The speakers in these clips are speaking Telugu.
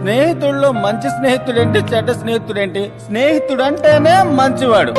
స్నేహితుల్లో మంచి స్నేహితుడేంటి, చెడ్డ స్నేహితుడేంటి? స్నేహితుడు అంటేనే మంచివాడు.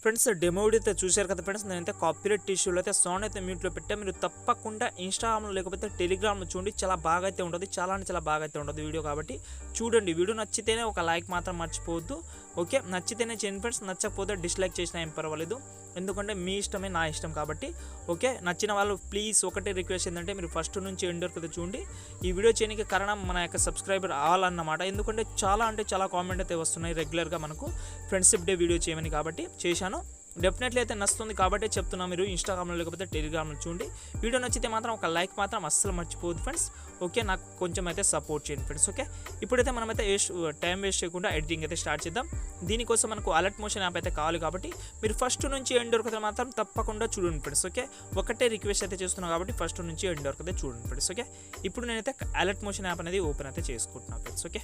ఫ్రెండ్స్ డెమో వీడియో అయితే చూశారు కదా ఫ్రెండ్స్. నేనైతే కాపీరైట్ ఇష్యూలో అయితే సౌండ్ అయితే మ్యూట్లో పెట్టా. మీరు తప్పకుండా ఇన్స్టాగ్రామ్లో లేకపోతే టెలిగ్రామ్లో చూడండి, చాలా బాగా అయితే ఉంటుంది, చాలా అంటే చాలా బాగా అయితే ఉంటుంది వీడియో. కాబట్టి చూడండి, వీడియో నచ్చితేనే ఒక లైక్ మాత్రం మర్చిపోవద్దు. ఓకే, నచ్చితేనే చేయండి ఫ్రెండ్స్, నచ్చకపోతే డిస్లైక్ చేసినా ఏం పర్వాలేదు, ఎందుకంటే మీ ఇష్టమే నా ఇష్టం కాబట్టి. ఓకే, నచ్చిన వాళ్ళు ప్లీజ్ ఒకటే రిక్వెస్ట్ ఏంటంటే మీరు ఫస్ట్ నుంచి ఎండ్ వరకు చూడండి. ఈ వీడియో చేయడానికి కారణం మన యొక్క సబ్స్క్రైబర్ ఆల్ అన్నమాట, ఎందుకంటే చాలా అంటే చాలా కామెంట్ అయితే వస్తున్నాయి రెగ్యులర్గా మనకు ఫ్రెండ్షిప్ డే వీడియో చేయమని, కాబట్టి చేశాను. డెఫినెట్లీ అయితే నచ్చుతుంది కాబట్టి చెప్తున్నా. మీరు ఇన్స్టాగ్రామ్లో లేకపోతే టెలిగ్రామ్లో చూడండి. వీడియో నచ్చితే మాత్రం ఒక లైక్ మాత్రం అస్సలు మర్చిపోవద్దు ఫ్రెండ్స్. ఓకే, నాకు కొంచెం అయితే సపోర్ట్ చేయండి ఫ్రెండ్స్. ఓకే, ఇప్పుడైతే మనమైతే టైం వేస్ట్ చేయకుండా ఎడిటింగ్ అయితే స్టార్ట్ చేద్దాం. దీనికోసం మనకు అలర్ట్ మోషన్ యాప్ అయితే కావాలి కాబట్టి మీరు ఫస్ట్ నుంచి ఎండ్ వరకు మాత్రం తప్పకుండా చూడండి ఫ్రెండ్స్. ఓకే, ఒకటే రిక్వెస్ట్ అయితే చేస్తున్నాను కాబట్టి ఫస్ట్ నుంచి ఎండ్ వరకు అయితే చూడండి ఫ్రెండ్స్. ఓకే, ఇప్పుడు నేనైతే అలర్ట్ మోషన్ యాప్ అనేది ఓపెన్ అయితే చేసుకుంటున్నాను ఫ్రెండ్స్. ఓకే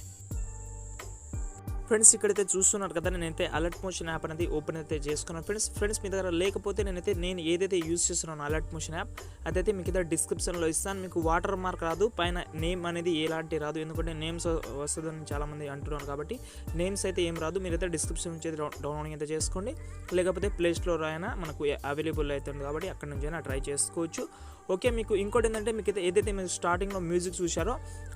ఫ్రెండ్స్, ఇక్కడైతే చూస్తున్నారు కదా, నేనైతే అలర్ట్ మోషన్ యాప్ అనేది ఓపెన్ అయితే చేసుకున్నాను ఫ్రెండ్స్. మీ దగ్గర లేకపోతే నేను ఏదైతే యూజ్ చేస్తున్నాను అలర్ట్ మోషన్ యాప్ అదైతే మీకు దగ్గర డిస్క్రిప్షన్లో ఇస్తాను. మీకు వాటర్ మార్క్ రాదు, పైన నేమ్ అనేది ఎలాంటి రాదు, ఎందుకంటే నేమ్స్ వస్తుందని చాలామంది అంటున్నారు కాబట్టి నేమ్స్ అయితే ఏం రాదు. మీరైతే డిస్క్రిప్షన్ నుంచి డౌన్లోడింగ్ అయితే చేసుకోండి, లేకపోతే ప్లే స్టోర్ అయినా మనకు అవైలబుల్ అవుతుంది కాబట్టి అక్కడ నుంచి అయినా ట్రై చేసుకోవచ్చు. ఓకే, మీకు ఇంకోటి ఏంటంటే మీకు ఏదైతే మీరు స్టార్టింగ్లో మ్యూజిక్ చూసారో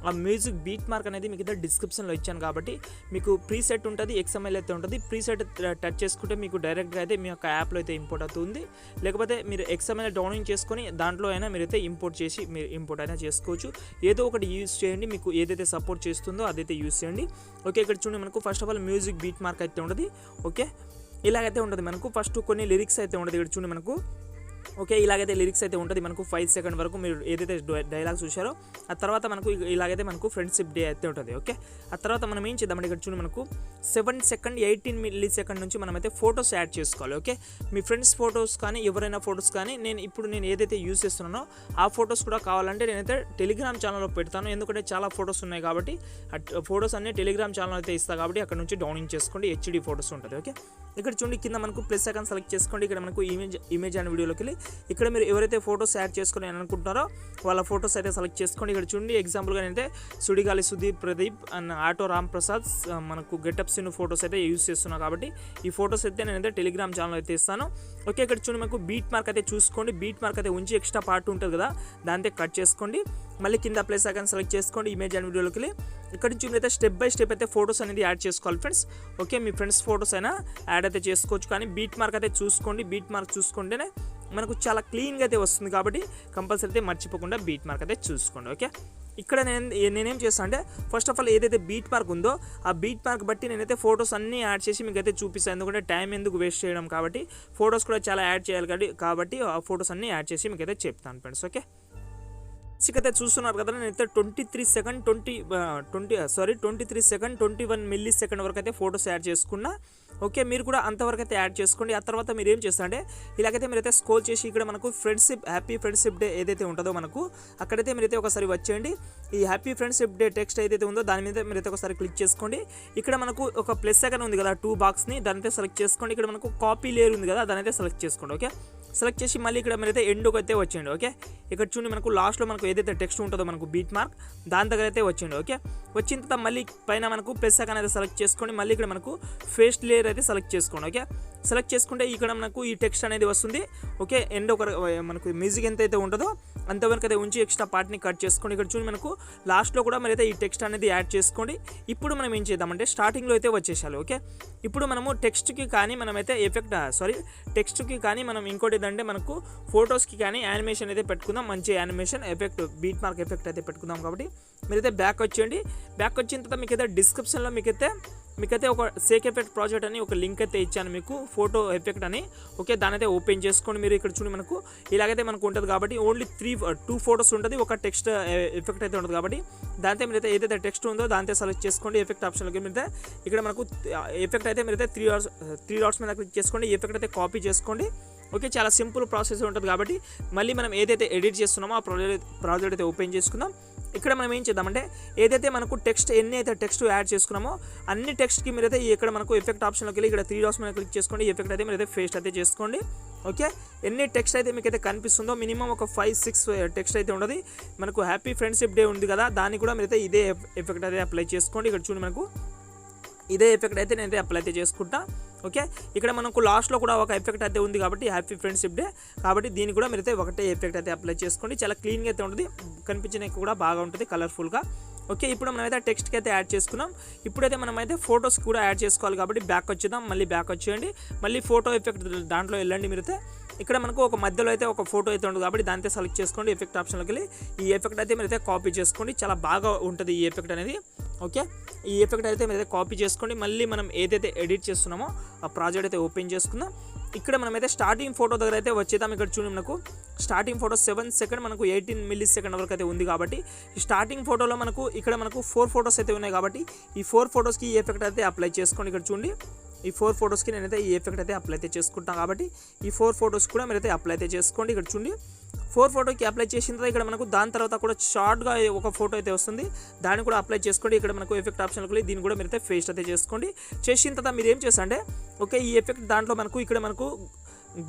ఆ మ్యూజిక్ బీట్ మార్క్ అనేది మీకు అయితే డిస్క్రిప్షన్లో ఇచ్చాను కాబట్టి మీకు ప్రీసెట్ ఉంటుంది, XML అయితే ఉంటుంది. ప్రీసెట్ టచ్ చేసుకుంటే మీకు డైరెక్ట్గా అయితే మీ యొక్క యాప్లో అయితే ఇంపోర్ట్ అవుతుంది, లేకపోతే మీరు XML డౌన్లోడ్ చేసుకొని దాంట్లో అయినా మీరైతే మీరు ఇంపోర్ట్ అయినా చేసుకోవచ్చు. ఏదో ఒకటి యూజ్ చేయండి, మీకు ఏదైతే సపోర్ట్ చేస్తుందో అదైతే యూజ్ చేయండి. ఓకే, ఇక్కడ చూడండి మనకు first of all music beat mark అయితే ఉంటుంది. ఓకే, ఇలాగైతే ఉంటుంది మనకు. ఫస్ట్ కొన్ని లిరిక్స్ అయితే ఉంటుంది, ఇక్కడ చూడండి మనకు. ఓకే, ఇలాగైతే లిరిక్స్ అయితే ఉంటుంది మనకు 5 సెకండ్ వరకు. మీరు ఏదైతే డైలాగ్ చూసారో ఆ తర్వాత మనకు ఇలాగైతే మనకు ఫ్రెండ్షిప్ డే అయితే ఉంటుంది. ఓకే, ఆ తర్వాత మనం ఏం చేద్దామంటే ఇక్కడ చూడండి మనకు 7 సెకండ్ 18 మిల్లీ సెకండ్ నుంచి మనమైతే ఫొటోస్ యాడ్ చేసుకోవాలి. ఓకే, మీ ఫ్రెండ్స్ ఫొటోస్ కానీ ఎవరైనా ఫొటోస్ కానీ నేను ఏదైతే యూజ్ చేస్తున్నానో ఆ ఫొటోస్ కూడా కావాలంటే నేనైతే టెలిగ్రామ్ ఛానల్లో పెడతాను, ఎందుకంటే చాలా ఫొటోస్ ఉన్నాయి కాబట్టి ఫొటోస్ అన్నీ టెలిగ్రామ్ ఛానల్ అయితే ఇస్తాను కాబట్టి అక్కడ నుంచి డౌన్లోడ్ చేసుకోండి, HD ఫొటోస్ ఉంటుంది. ఓకే, ఇక్కడ చూడండి కింద మనకు ప్లస్ ఐకాన్ సెలెక్ట్ చేసుకోండి. ఇక్కడ మనకు ఇమేజ్ అండ్ వీడియోలోకి వెళ్ళి ఇక్కడ మీరు ఎవరైతే ఫొటోస్ యాడ్ చేసుకుని అనుకుంటారో వాళ్ళ ఫొటోస్ అయితే సెలెక్ట్ చేసుకోండి. ఇక్కడ చూడండి ఎగ్జాంపుల్గా అయితే సుడిగాలి సుధీర్ ప్రదీప్ అండ్ ఆటో రామ్ ప్రసాద్ మనకు గెటప్ సీన్ ఫొటోస్ అయితే యూజ్ చేస్తున్నాను కాబట్టి ఈ ఫొటోస్ అయితే నేనైతే టెలిగ్రామ్ ఛానల్ అయితే ఇస్తాను. ఓకే, ఇక్కడ చూడండి మనకు బీట్ మార్క్ అయితే చూసుకోండి. బీట్ మార్క్ అయితే ఉంచి ఎక్స్ట్రా పార్ట్ ఉంటుంది కదా దాంతో కట్ చేసుకోండి. మళ్ళీ కింద ప్లస్ ఐకాన్ సెలెక్ట్ చేసుకోండి, ఇమేజ్ అండ్ వీడియోలోకి వెళ్ళి ఇక్కడ నుంచి మీరైతే స్టెప్ బై స్టెప్ అయితే ఫొటోస్ అనేది యాడ్ చేసుకోవాలి ఫ్రెండ్స్. ఓకే, మీ ఫ్రెండ్స్ ఫొటోస్ అయినా యాడ్ అయితే చేసుకోవచ్చు, కానీ బీట్ మార్క్ అయితే చూసుకోండి. బీట్ మార్క్ చూసుకుంటేనే మనకు చాలా క్లీన్గా అయితే వస్తుంది కాబట్టి కంపల్సరీ అయితే మర్చిపోకుండా బీట్ మార్క్ అయితే చూసుకోండి. ఓకే, ఇక్కడ నేనేం చేస్తాను అంటే ఫస్ట్ ఆఫ్ ఆల్ ఏదైతే బీట్ మార్క్ ఉందో ఆ బీట్ మార్క్ బట్టి నేనైతే ఫొటోస్ అన్నీ యాడ్ చేసి మీకు అయితే చూపిస్తాను, ఎందుకంటే టైం ఎందుకు వేస్ట్ చేయడం కాబట్టి ఫొటోస్ కూడా చాలా యాడ్ చేయాలి కాబట్టి ఆ ఫొటోస్ అన్నీ యాడ్ చేసి మీకు అయితే చెప్తాను ఫ్రెండ్స్. ఓకే, అయితే చూస్తున్నారు కదా, నేనైతే 23 సెకండ్ 21 మిల్లీ సెకండ్ వరకు అయితే ఫొటోస్ యాడ్ చేసుకున్నా. ఓకే, మీరు కూడా అంతవరకు అయితే యాడ్ చేసుకోండి. ఆ తర్వాత మీరు ఏం చేస్తారంటే ఇలాగైతే మీరైతే స్క్రోల్ చేసి ఇక్కడ మనకు హ్యాపీ ఫ్రెండ్షిప్ డే ఏదైతే ఉంటుందో మనకు అక్కడైతే మీరైతే ఒకసారి వచ్చేయండి. ఈ హ్యాపీ ఫ్రెండ్షిప్ డే టెక్స్ట్ ఏదైతే ఉందో దాని మీద మీరైతే ఒకసారి క్లిక్ చేసుకోండి. ఇక్కడ మనకు ఒక ప్లస్ సెకండ్ ఉంది కదా 2 బాక్స్ని, దాని అయితే సెలెక్ట్ చేసుకోండి. ఇక్కడ మనకు కాపీ లేయర్ ఉంది కదా దాని అయితే సెలెక్ట్ చేసుకోండి. ఓకే, సెలెక్ట్ చేసి మళ్ళీ ఇక్కడ మీరైతే ఎండ్కి అయితే వచ్చేయండి. ఓకే, ఇక్కడ చూడండి మనకు లాస్ట్లో మనకు ఏదైతే టెక్స్ట్ ఉంటుందో మనకు బీట్ మార్క్ దాని దగ్గర అయితే వచ్చేయండి. ఓకే, వచ్చిన తర్వాత మళ్ళీ పైన మనకు ప్లస్ ఐకాన్ అయితే సెలెక్ట్ చేసుకోండి. మళ్ళీ ఇక్కడ మనకు ఫేస్ లేయర్ అయితే సెలెక్ట్ చేసుకోండి. ఓకే, సెలెక్ట్ చేసుకుంటే ఇక్కడ మనకు ఈ టెక్స్ట్ అనేది వస్తుంది. ఓకే, ఎండ్ ఒక మనకు మ్యూజిక్ ఎంత అయితే ఉంటుందో అంతవరకు అయితే ఉంచి ఎక్స్ట్రా పార్ట్ని కట్ చేసుకోండి. ఇక్కడ చూడండి మనకు లాస్ట్లో కూడా మరి అయితే ఈ టెక్స్ట్ అనేది యాడ్ చేసుకోండి. ఇప్పుడు మనం ఏం చేద్దామంటే స్టార్టింగ్లో అయితే వచ్చేసాలి. ఓకే, ఇప్పుడు మనము టెక్స్ట్కి కానీ మనమైతే టెక్స్ట్కి కానీ మనం ఇంకోటి ఏంటంటే మనకు ఫొటోస్కి కానీ యానిమేషన్ అయితే పెట్టుకుందాం, మంచి animation effect beat mark effect అయితే పెట్టుకుందాం. కాబట్టి మీరైతే బ్యాక్ వచ్చేయండి. బ్యాక్ వచ్చిన తర్వాత మీకైతే డిస్క్రిప్షన్లో మీకైతే ఒక సేక్ ఎఫెక్ట్ ప్రాజెక్ట్ అని ఒక లింక్ అయితే ఇచ్చాను మీకు, ఫోటో ఎఫెక్ట్ అని. ఓకే, దాని అయితే ఓపెన్ చేసుకోండి. మీరు ఇక్కడ చూడండి మనకు ఇలాగైతే మనకు ఉంటుంది కాబట్టి ఓన్లీ 2 ఫొటోస్ ఉంటుంది, ఒక టెక్స్ట్ ఎఫెక్ట్ అయితే ఉంటుంది కాబట్టి దాంతో మీరైతే ఏదైతే టెక్స్ట్ ఉందో దాంతో సెలెక్ట్ చేసుకోండి. ఎఫెక్ట్ ఆప్షన్లోకి మీరైతే ఇక్కడ మనకు ఎఫెక్ట్ అయితే మీరైతే 3 డాట్స్ మీద క్లిక్ చేసుకోండి. ఎఫెక్ట్ అయితే కాపీ చేసుకోండి. ఓకే, చాలా సింపుల్ ప్రాసెస్ ఉంటుంది కాబట్టి మళ్ళీ మనం ఏదైతే ఎడిట్ చేస్తున్నామో ఆ ప్రాజెక్ట్ అయితే ఓపెన్ చేసుకుందాం. ఇక్కడ మనం ఏం చేద్దామంటే ఏదైతే మనకు టెక్స్ట్ ఎన్ని అయితే టెక్స్ట్ యాడ్ చేసుకున్నామో అన్ని టెక్స్ట్కి మీరైతే ఇక్కడ మనకు ఎఫెక్ట్ ఆప్షన్లోకి వెళ్ళి ఇక్కడ 3 డాట్స్ మీద క్లిక్ చేసుకోండి. ఎఫెక్ట్ అయితే మీరైతే పేస్ట్ అయితే చేసుకోండి. ఓకే, ఎన్ని టెక్స్ట్ అయితే మీకు అయితే కనిపిస్తుందో మినిమం ఒక 5-6 టెక్స్ట్ అయితే ఉండదు. మనకు హ్యాపీ ఫ్రెండ్షిప్ డే ఉంది కదా, దాన్ని కూడా మీరైతే ఇదే ఎఫెక్ట్ అయితే అప్లై చేసుకోండి. ఇక్కడ చూడండి మనకు ఇదే ఎఫెక్ట్ అయితే నేనైతే అప్లై అయితే చేసుకుంటా. ఓకే, ఇక్కడ మనకు లాస్ట్లో కూడా ఒక ఎఫెక్ట్ అయితే ఉంది కాబట్టి హ్యాపీ ఫ్రెండ్షిప్ డే కాబట్టి దీన్ని కూడా మీరైతే ఒకటే ఎఫెక్ట్ అయితే అప్లై చేసుకోండి. చాలా క్లీన్గా అయితే ఉంటుంది, కనిపించడానికి కూడా బాగా ఉంటుంది కలర్ఫుల్గా. ఓకే, ఇప్పుడు మనమైతే టెక్స్ట్కి అయితే యాడ్ చేసుకున్నాం. ఇప్పుడైతే మనమైతే ఫొటోస్ కూడా యాడ్ చేసుకోవాలి కాబట్టి బ్యాక్ వచ్చేద్దాం. మళ్ళీ బ్యాక్ వచ్చేయండి, మళ్ళీ ఫోటో ఎఫెక్ట్ దాంట్లో వెళ్ళండి. మీరైతే ఇక్కడ మనకు ఒక మధ్యలో అయితే ఒక ఫోటో అయితే ఉంటుంది కాబట్టి దాంతో సెలెక్ట్ చేసుకోండి. ఎఫెక్ట్ ఆప్షన్లోకి వెళ్ళి ఈ ఎఫెక్ట్ అయితే మీరైతే కాపీ చేసుకోండి. చాలా బాగా ఉంటుంది ఈ ఎఫెక్ట్ అనేది. ఓకే, ఈ ఎఫెక్ట్ అయితే మీరైతే కాపీ చేసుకోండి. మళ్ళీ మనం ఏదైతే ఎడిట్ చేస్తున్నామో ఆ ప్రాజెక్ట్ అయితే ఓపెన్ చేసుకుందాం. ఇక్కడ మనమైతే స్టార్టింగ్ ఫోటో దగ్గర అయితే వచ్చేద్దాం. ఇక్కడ చూడండి మనకు స్టార్టింగ్ ఫోటో 7 సెకండ్ మనకు 18 మిల్లీ సెకండ్ వరకు అయితే ఉంది కాబట్టి ఈ స్టార్టింగ్ ఫోటోలో మనకు ఇక్కడ మనకు 4 ఫొటోస్ అయితే ఉన్నాయి కాబట్టి ఈ 4 ఫొటోస్కి ఈ ఎఫెక్ట్ అయితే అప్లై చేసుకోండి. ఇక్కడ చూడండి ఈ 4 ఫొటోస్కి నేనైతే ఈ ఎఫెక్ట్ అయితే అప్లై అయితే చేసుకుంటాను కాబట్టి ఈ 4 ఫొటోస్ కూడా మీరైతే అప్లై అయితే చేసుకోండి. ఇక్కడ చూడండి 4 ఫోటోకి అప్లై చేసిన తర్వాత ఇక్కడ మనకు దాని తర్వాత కూడా షార్ట్గా ఒక ఫోటో అయితే వస్తుంది, దాన్ని కూడా అప్లై చేసుకోండి. ఇక్కడ మనకు ఎఫెక్ట్ ఆప్షన్కి దీన్ని కూడా మీరైతే పేస్ట్ అయితే చేసుకోండి. చేసిన తర్వాత మీరు ఏం చేస్తారంటే ఓకే ఈ ఎఫెక్ట్ దాంట్లో మనకు ఇక్కడ మనకు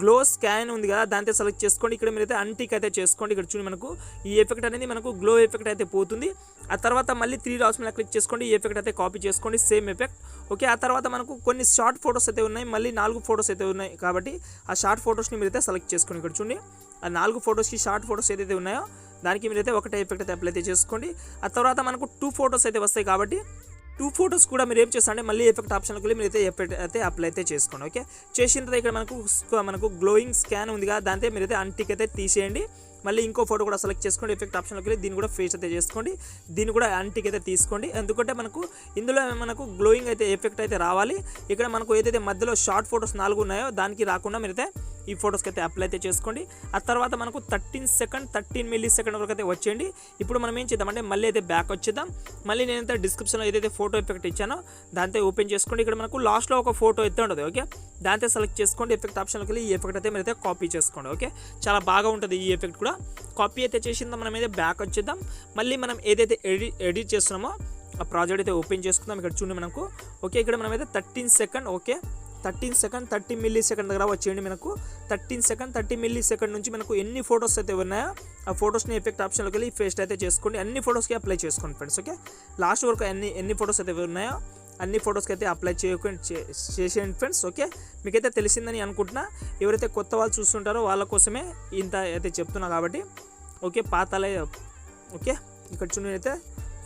గ్లో స్కాన్ ఉంది కదా, దాంతో సెలెక్ట్ చేసుకోండి. ఇక్కడ మీరైతే అంటిక్ అయితే చేసుకోండి. ఇక్కడ చూడండి మనకు ఈ ఎఫెక్ట్ అనేది మనకు గ్లో ఎఫెక్ట్ అయితే పోతుంది. ఆ తర్వాత మళ్ళీ 3 డాట్స్ మీద క్లిక్ చేసుకోండి. ఈ ఎఫెక్ట్ అయితే కాపీ చేసుకోండి, సేమ్ ఎఫెక్ట్. ఓకే, ఆ తర్వాత మనకు కొన్ని షార్ట్ ఫొటోస్ అయితే ఉన్నాయి, మళ్ళీ 4 ఫొటోస్ అయితే ఉన్నాయి కాబట్టి ఆ షార్ట్ ఫొటోస్ని మీరైతే సెలెక్ట్ చేసుకోండి. ఇక్కడ చూడండి ఆ 4 ఫొటోస్కి షార్ట్ ఫొటోస్ ఏదైతే ఉన్నాయో దానికి మీరైతే ఒకటే ఎఫెక్ట్ అయితే అప్లై అయితే చేసుకోండి. ఆ తర్వాత మనకు 2 ఫొటోస్ అయితే వస్తాయి కాబట్టి 2 ఫొటోస్ కూడా మీరు ఏం చేస్తారంటే మళ్ళీ ఎఫెక్ట్ ఆప్షన్కి వెళ్ళి మీరైతే ఎఫెక్ట్ అయితే అప్లై అయితే చేసుకోండి. ఓకే, చేసిన తర్వాత ఇక్కడ మనకు గ్లోయింగ్ స్కాన్ ఉంది కదా, దాంతో మీరైతే అంటిక్ అయితే తీసేయండి. మళ్ళీ ఇంకో ఫోటో కూడా సెలెక్ట్ చేసుకోండి. ఎఫెక్ట్ ఆప్షన్లోకి వెళ్ళి దీన్ని కూడా ఫేస్ అయితే చేసుకోండి. దీన్ని కూడా అంటిక్ అయితే తీసుకోండి, ఎందుకంటే మనకు ఇందులో మనకు గ్లోయింగ్ అయితే ఎఫెక్ట్ అయితే రావాలి. ఇక్కడ మనకు ఏదైతే మధ్యలో షార్ట్ ఫొటోస్ 4 ఉన్నాయో దానికి రాకుండా మీరైతే ఈ ఫొటోస్కి అయితే అప్లై అయితే చేసుకోండి. ఆ తర్వాత మనకు 13 మిల్లీ సెకండ్ వరకు అయితే వచ్చేయండి. ఇప్పుడు మనం ఏం చేద్దామంటే మళ్ళీ అయితే బ్యాక్ వచ్చేద్దాం. మళ్ళీ నేనైతే డిస్క్రిప్షన్లో ఏదైతే ఫోటో ఎఫెక్ట్ ఇచ్చానో దాంతో ఓపెన్ చేసుకోండి. ఇక్కడ మనకు లాస్ట్లో ఒక ఫోటో అయితే ఉంటుంది. ఓకే, దాంతో సెలెక్ట్ చేసుకోండి. ఎఫెక్ట్ ఆప్షన్కి వెళ్ళి ఈ ఎఫెక్ట్ అయితే మీరైతే కాపీ చేసుకోండి. ఓకే, చాలా బాగా ఉంటుంది ఈ ఎఫెక్ట్ కూడా. కాపీ అయితే చేసిందో మనం అయితే బ్యాక్ వచ్చేద్దాం. మళ్ళీ మనం ఏదైతే ఎడిట్ చేస్తున్నామో ఆ ప్రాజెక్ట్ అయితే ఓపెన్ చేసుకుందాం. ఇక్కడ చూడండి మనకు ఓకే ఇక్కడ మనమైతే 13 second okay 13 second 30 milli second దగ్గర వచ్చేయండి. మనకు 13 సెకండ్ 30 మిల్లీ సెకండ్ నుంచి మనకు ఎన్ని ఫొటోస్ అయితే ఉన్నాయో ఆ ఫొటోస్ని ఎఫెక్ట్ ఆప్షన్లోకి వెళ్ళి పేస్ట్ అయితే చేసుకోండి. అన్ని ఫొటోస్కి అప్లై చేసుకోండి ఫ్రెండ్స్. ఓకే, లాస్ట్ వరకు ఎన్ని ఫొటోస్ అయితే ఉన్నాయో అన్ని ఫొటోస్కి అయితే అప్లై చేసేయండి ఫ్రెండ్స్. ఓకే, మీకైతే తెలిసిందని అనుకుంటున్నా. ఎవరైతే కొత్త వాళ్ళు చూస్తుంటారో వాళ్ళ కోసమే ఇంత అయితే చెప్తున్నా కాబట్టి ఓకే పాతలే. ఓకే, ఇక్కడ చూడైతే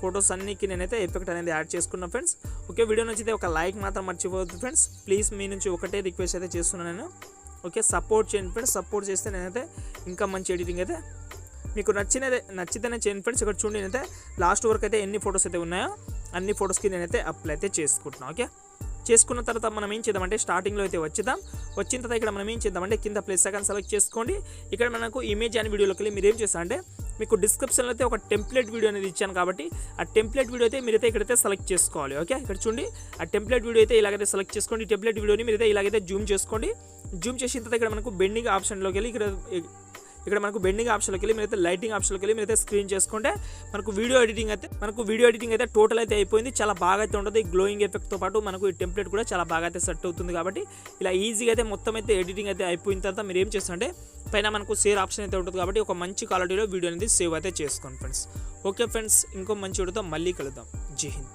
ఫొటోస్ అన్నికి నేనైతే ఎఫెక్ట్ అనేది యాడ్ చేసుకున్నాను ఫ్రెండ్స్. ఓకే, వీడియో నచ్చితే ఒక లైక్ మాత్రం మర్చిపోవద్దు ఫ్రెండ్స్. ప్లీజ్ మీ నుంచి ఒకటే రిక్వెస్ట్ అయితే చేస్తున్నాను నేను. ఓకే, సపోర్ట్ చేయండి ఫ్రెండ్స్. సపోర్ట్ చేస్తే నేనైతే ఇంకా మంచి ఎడిటింగ్ అయితే మీకు నచ్చితేనే చేయండి ఫ్రెండ్స్. ఇక్కడ చూడండి నేనైతే లాస్ట్ వరకు అయితే ఎన్ని ఫొటోస్ అయితే ఉన్నాయో అన్ని ఫొటోస్కి నేనైతే అప్లై అయితే చేసుకుంటున్నాను. ఓకే, చేసుకున్న తర్వాత మనం ఏం చేద్దామంటే స్టార్టింగ్లో అయితే వచ్చిన తర్వాత ఇక్కడ మనం ఏం చేద్దామంటే కింద ప్లస్ ఐకాన్ సెలెక్ట్ చేసుకోండి. ఇక్కడ మనకు ఇమేజ్ అని వీడియోలోకి వెళ్ళి మీరు ఏం చేస్తారంటే మీకు డిస్క్రిప్షన్లో అయితే ఒక టెంప్లెట్ వీడియో అనేది ఇచ్చాను కాబట్టి ఆ టెంప్లెట్ వీడియో అయితే మీరైతే ఇక్కడైతే సెలెక్ట్ చేసుకోవాలి. ఓకే, ఇక్కడ చూడండి ఆ టెంప్లెట్ వీడియో అయితే ఇలాగైతే సెలెక్ట్ చేసుకోండి. టెంప్లెట్ వీడియోని మీరైతే ఇలాగైతే జూమ్ చేసుకోండి. జూమ్ చేసిన తర్వాత ఇక్కడ మనకు బెండింగ్ ఆప్షన్లోకి వెళ్ళి ఇక్కడ మనకు బెండింగ్ ఆప్షన్లోకి వెళ్ళి మీరైతే లైటింగ్ ఆప్షన్లోకి వెళ్ళి మీరైతే స్క్రీన్ చేసుకుంటే మనకు వీడియో ఎడిటింగ్ అయితే టోటల్ అయితే అయిపోయింది. చాలా బాగా అయితే ఉంటుంది. గ్లోయింగ్ ఎఫెక్ట్తో పాటు మనకు ఈ టెంప్లెట్ కూడా చాలా బాగా అయితే సెట్ అవుతుంది కాబట్టి ఇలా ఈజీగా అయితే మొత్తం అయితే ఎడిటింగ్ అయితే అయిపోయిన తర్వాత మీరు ఏం చేస్తారంటే పైన మనకు సేవ్ ఆప్షన్ అయితే ఉంటుంది కాబట్టి ఒక మంచి క్వాలిటీలో వీడియో అనేది సేవ్ అయితే చేసుకోండి ఫ్రెండ్స్. ఓకే ఫ్రెండ్స్, ఇంకో మంచి వీడియోతో మళ్ళీ కలుద్దాం. జై హింద్.